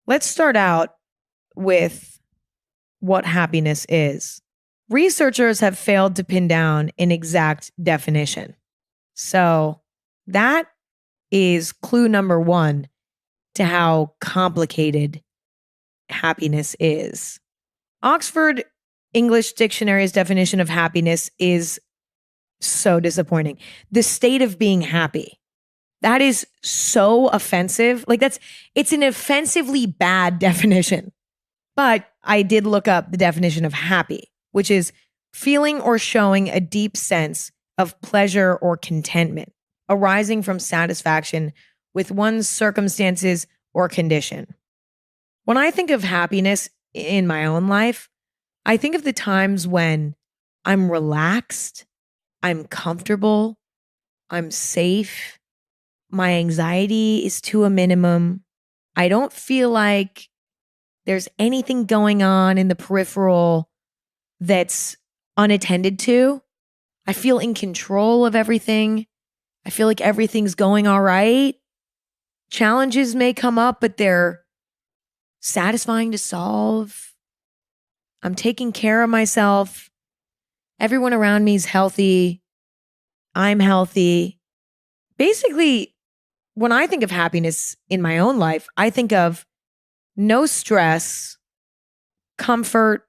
Let's start out with what happiness is. Researchers have failed to pin down an exact definition. So that is clue number one to how complicated happiness is. Oxford English Dictionary's definition of happiness is so disappointing. The state of being happy. That is so offensive. It's an offensively bad definition. But I did look up the definition of happy, which is feeling or showing a deep sense of pleasure or contentment arising from satisfaction with one's circumstances or condition. When I think of happiness in my own life, I think of the times when I'm relaxed, I'm comfortable, I'm safe, my anxiety is to a minimum. I don't feel like there's anything going on in the peripheral that's unattended to. I feel in control of everything. I feel like everything's going all right. Challenges may come up, but they're satisfying to solve. I'm taking care of myself. Everyone around me is healthy. I'm healthy. Basically, when I think of happiness in my own life, I think of no stress, comfort.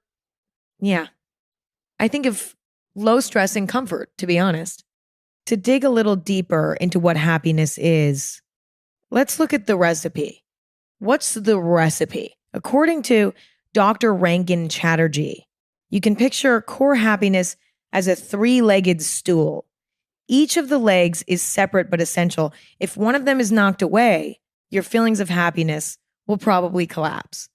Yeah. I think of low stress and comfort, to be honest. To dig a little deeper into what happiness is, let's look at the recipe. What's the recipe? According to Dr. Rankin Chatterjee, you can picture core happiness as a three-legged stool. Each of the legs is separate but essential. If one of them is knocked away, your feelings of happiness will probably collapse.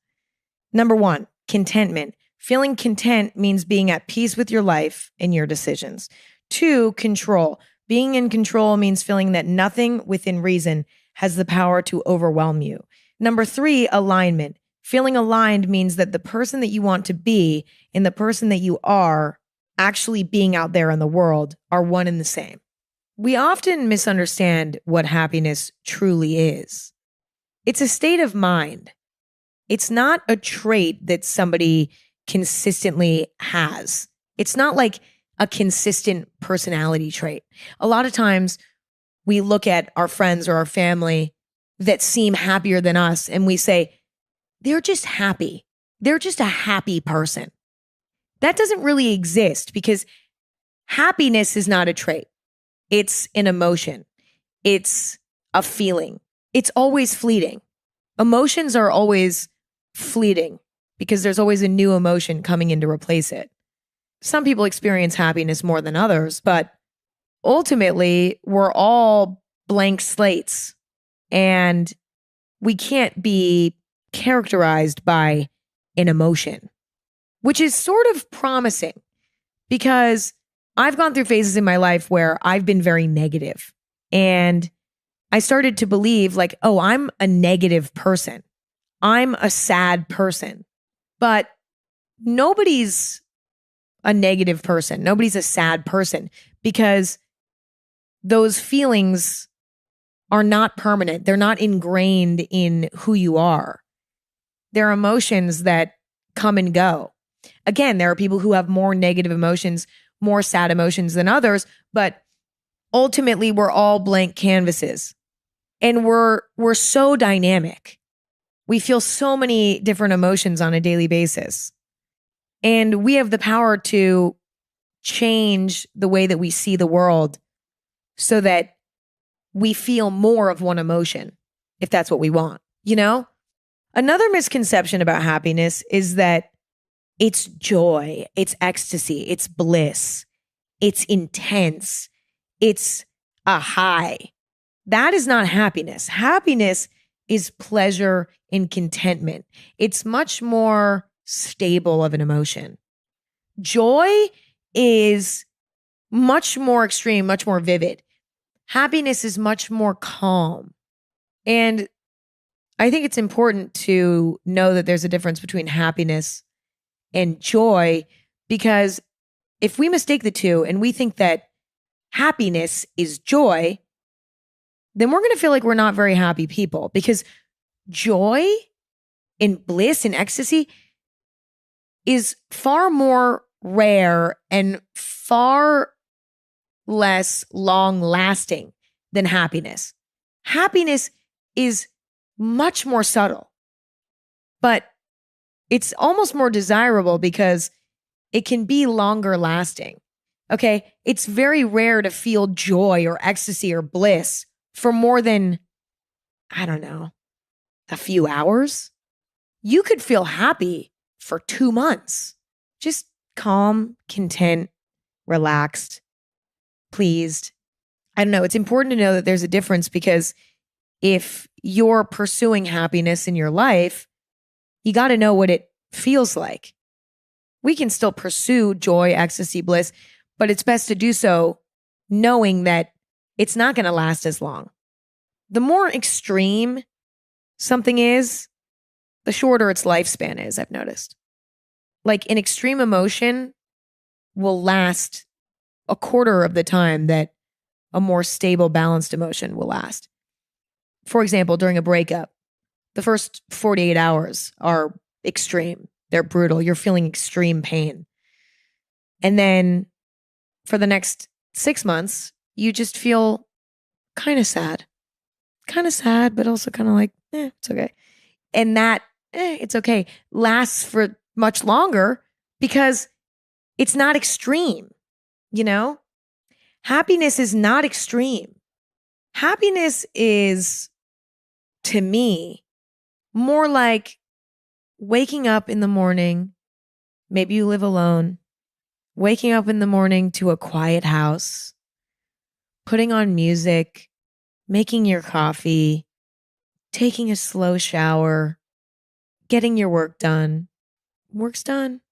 Number one, contentment. Feeling content means being at peace with your life and your decisions. Two, control. Being in control means feeling that nothing within reason has the power to overwhelm you. Number three, alignment. Feeling aligned means that the person that you want to be and the person that you are actually being out there in the world are one and the same. We often misunderstand what happiness truly is. It's a state of mind. It's not a trait that somebody consistently has. It's not like a consistent personality trait. A lot of times we look at our friends or our family that seem happier than us and we say, they're just happy. They're just a happy person. That doesn't really exist because happiness is not a trait. It's an emotion. It's a feeling. It's always fleeting. Emotions are always fleeting because there's always a new emotion coming in to replace it. Some people experience happiness more than others, but ultimately, we're all blank slates and we can't be characterized by an emotion, which is sort of promising because I've gone through phases in my life where I've been very negative and I started to believe like, oh, I'm a negative person. I'm a sad person, but nobody's a negative person. Nobody's a sad person because those feelings are not permanent. They're not ingrained in who you are. They're emotions that come and go. Again, there are people who have more negative emotions, more sad emotions than others, but ultimately we're all blank canvases and we're so dynamic. We feel so many different emotions on a daily basis. And we have the power to change the way that we see the world so that we feel more of one emotion, if that's what we want, you know? Another misconception about happiness is that it's joy, it's ecstasy, it's bliss, it's intense, it's a high. That is not happiness. Happiness is pleasure and contentment. It's much more stable of an emotion. Joy is much more extreme, much more vivid. Happiness is much more calm. And I think it's important to know that there's a difference between happiness and joy, because if we mistake the two and we think that happiness is joy, then we're going to feel like we're not very happy people, because joy and bliss and ecstasy is far more rare and far less long lasting than happiness. Happiness is much more subtle, but it's almost more desirable because it can be longer lasting. Okay. It's very rare to feel joy or ecstasy or bliss for more than, I don't know, a few hours. You could feel happy for 2 months, just calm, content, relaxed, pleased. I don't know. It's important to know that there's a difference because if you're pursuing happiness in your life, you got to know what it feels like. We can still pursue joy, ecstasy, bliss, but it's best to do so knowing that it's not going to last as long. The more extreme something is, the shorter its lifespan is, I've noticed. Like an extreme emotion will last a quarter of the time that a more stable, balanced emotion will last. For example, during a breakup, the first 48 hours are extreme. They're brutal. You're feeling extreme pain. And then for the next 6 months, you just feel kind of sad. Kind of sad, but also kind of like, it's okay. And that, it's okay, lasts for much longer because it's not extreme, you know? Happiness is not extreme. Happiness is, to me, more like waking up in the morning. Maybe you live alone. Waking up in the morning to a quiet house, putting on music, making your coffee, taking a slow shower, getting your work done. Work's done.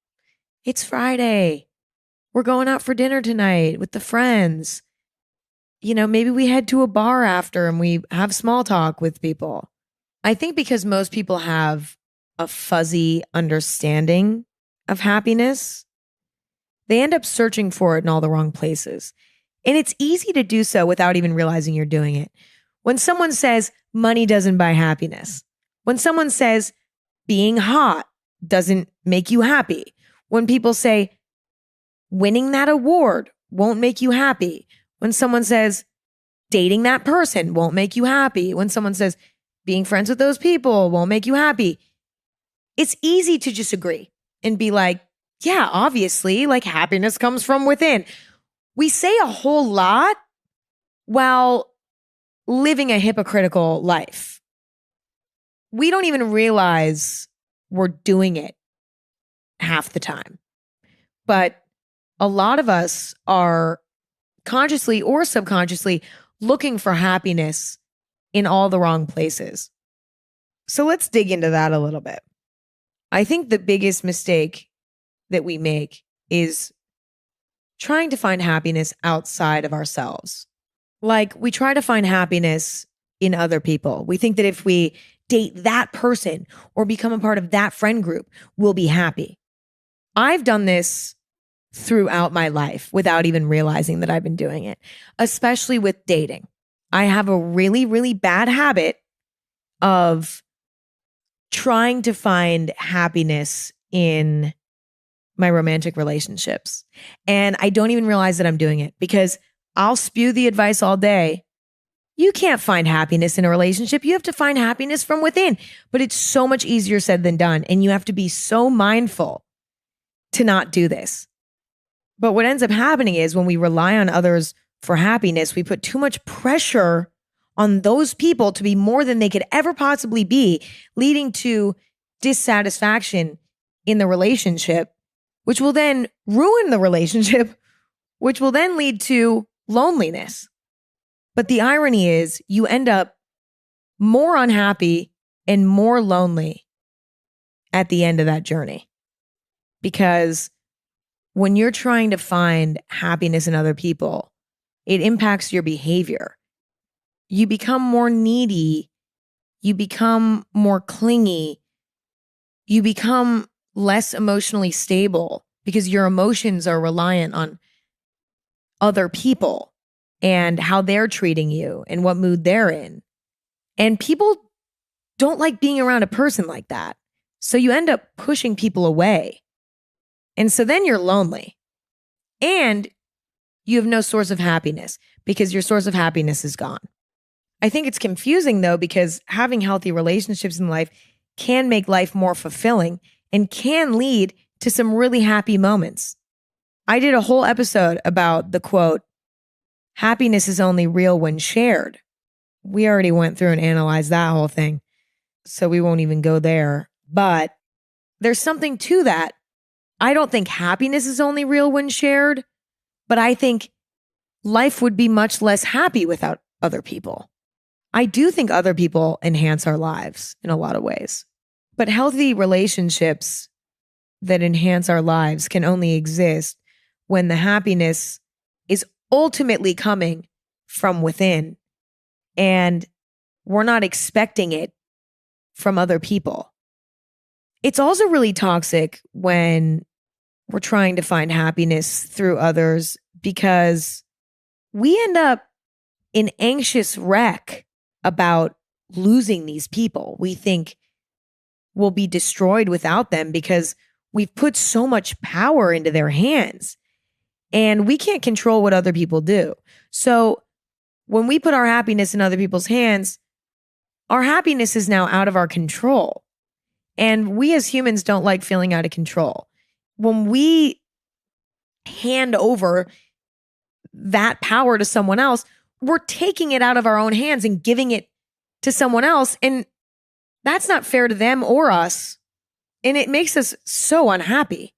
It's Friday. We're going out for dinner tonight with the friends. You know, maybe we head to a bar after and we have small talk with people. I think because most people have a fuzzy understanding of happiness, they end up searching for it in all the wrong places. And it's easy to do so without even realizing you're doing it. When someone says money doesn't buy happiness, when someone says being hot doesn't make you happy, when people say winning that award won't make you happy, when someone says dating that person won't make you happy, when someone says being friends with those people won't make you happy, it's easy to just agree and be like, yeah, obviously, like happiness comes from within. We say a whole lot while living a hypocritical life. We don't even realize we're doing it half the time. But a lot of us are consciously or subconsciously looking for happiness in all the wrong places. So let's dig into that a little bit. I think the biggest mistake that we make is trying to find happiness outside of ourselves. Like we try to find happiness in other people. We think that if we date that person or become a part of that friend group, we'll be happy. I've done this throughout my life without even realizing that I've been doing it, especially with dating. I have a really, really bad habit of trying to find happiness in my romantic relationships. And I don't even realize that I'm doing it because I'll spew the advice all day. You can't find happiness in a relationship. You have to find happiness from within. But it's so much easier said than done. And you have to be so mindful to not do this. But what ends up happening is when we rely on others for happiness, we put too much pressure on those people to be more than they could ever possibly be, leading to dissatisfaction in the relationship, which will then ruin the relationship, which will then lead to loneliness. But the irony is you end up more unhappy and more lonely at the end of that journey. Because when you're trying to find happiness in other people, it impacts your behavior. You become more needy. You become more clingy. You become less emotionally stable because your emotions are reliant on other people and how they're treating you and what mood they're in. And people don't like being around a person like that. So you end up pushing people away. And so then you're lonely. And you have no source of happiness because your source of happiness is gone. I think it's confusing though, because having healthy relationships in life can make life more fulfilling and can lead to some really happy moments. I did a whole episode about the quote, happiness is only real when shared. We already went through and analyzed that whole thing, so we won't even go there. But there's something to that. I don't think happiness is only real when shared, but I think life would be much less happy without other people. I do think other people enhance our lives in a lot of ways, but healthy relationships that enhance our lives can only exist when the happiness is ultimately coming from within and we're not expecting it from other people. It's also really toxic when we're trying to find happiness through others because we end up in anxious wreck about losing these people. We think we'll be destroyed without them because we've put so much power into their hands and we can't control what other people do. So when we put our happiness in other people's hands, our happiness is now out of our control. And we as humans don't like feeling out of control. When we hand over that power to someone else, we're taking it out of our own hands and giving it to someone else. And that's not fair to them or us. And it makes us so unhappy.